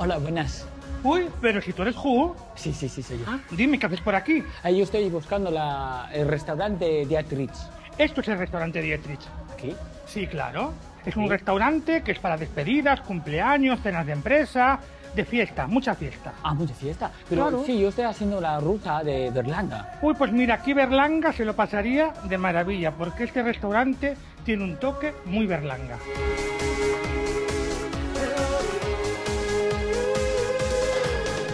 Hola, buenas. Uy, pero si tú eres Hu. Sí, soy yo. Ah, dime, ¿qué haces por aquí? Yo estoy buscando el restaurante Dietrich. Esto es el restaurante Dietrich. ¿Aquí? Sí, claro. Es un ¿Sí? restaurante que es para despedidas, cumpleaños, cenas de empresa, de fiesta, mucha fiesta. Ah, mucha fiesta. Pero Claro. sí, yo estoy haciendo la ruta de Berlanga. Uy, pues mira, aquí Berlanga se lo pasaría de maravilla, porque este restaurante tiene un toque muy Berlanga.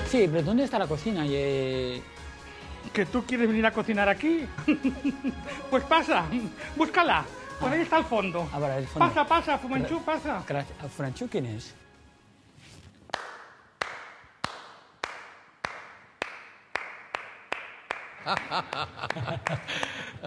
Sí, pero ¿dónde está la cocina? ¿Que tú quieres venir a cocinar aquí? Pues pasa, búscala. Por ahí está el fondo. Ah, vale, el fondo. Pasa, Fu Manchu, pasa. Gracias. ¿Franchu quién es?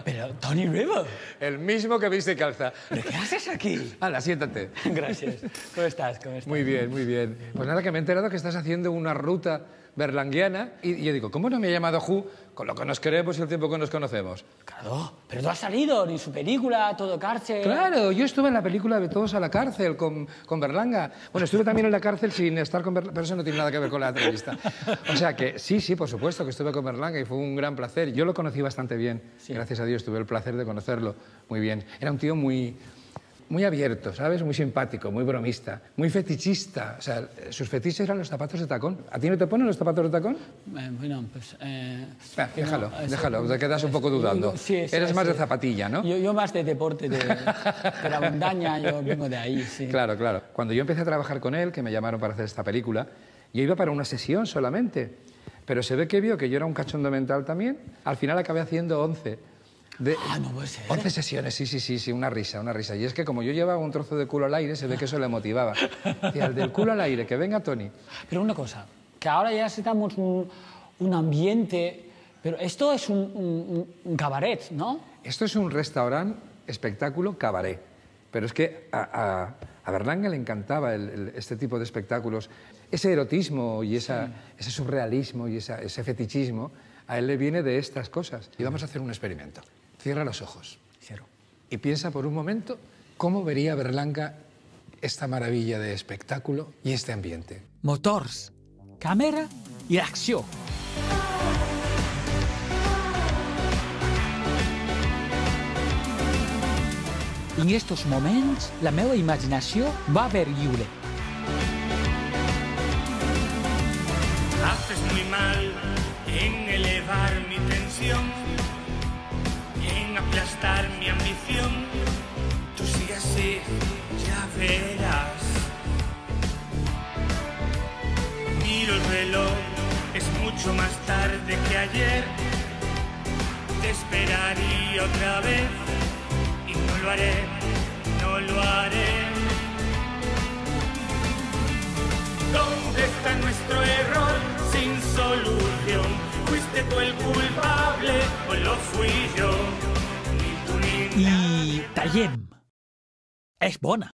Pero Tony River, El mismo que viste calza. ¿pero qué haces aquí? Anda, siéntate. Gracias. ¿Cómo estás? Muy bien, muy bien. Pues nada, que me he enterado que estás haciendo una ruta berlanguiana y yo digo, ¿cómo no me ha llamado Hu con lo que nos queremos y el tiempo que nos conocemos? Claro, pero tú has salido en su película, todo cárcel. Claro, yo estuve en la película de Todos a la cárcel con Berlanga. Bueno, estuve también en la cárcel sin estar con Berlanga, pero eso no tiene nada que ver con la entrevista. O sea que sí, por supuesto que estuve con Berlanga y fue un gran placer. Yo lo conocí bastante bien, Sí. Gracias a Dios tuve el placer de conocerlo muy bien. Era un tío muy abierto, ¿sabes? Muy simpático, muy bromista, muy fetichista. O sea, sus fetiches eran los zapatos de tacón. ¿A ti no te ponen los zapatos de tacón? Bueno, pues... Déjalo, no, déjalo, te quedas un poco dudando. Sí, Eres más de zapatilla, ¿no? Yo más de deporte, de la montaña, yo vengo de ahí, sí. Claro. Cuando yo empecé a trabajar con él, que me llamaron para hacer esta película, yo iba para una sesión solamente. Pero se ve que vio que yo era un cachondo mental también. Al final acabé haciendo 11. No puede ser. 11 sesiones, sí, una risa. Y es que como yo llevaba un trozo de culo al aire, se ve que eso le motivaba. Decía, el del culo al aire, que venga Tony. Pero una cosa, que ahora ya estamos un ambiente... Pero esto es un cabaret, ¿no? Esto es un restaurante, espectáculo, cabaret. Pero es que a Berlanga le encantaba este tipo de espectáculos. Ese erotismo y ese surrealismo y ese fetichismo, a él le viene de estas cosas. Y vamos a hacer un experimento. Cierra los ojos. Cierro. Y piensa por un momento cómo vería Berlanga esta maravilla de espectáculo y este ambiente. Motors, cámara i acció. En estos moments, la meva imaginació va per lliure. Haces muy mal en elevar mi tensión, en aplastar mi ambición. Tú sigue así, ya verás. Miro el reloj, es mucho más tarde que ayer. Te esperaría otra vez y no lo haré, no lo haré. ¿Dónde está nuestro error sin solución? ¿Fuiste tú el culpable o lo fui yo? Ni tú ni I tallem. És bona.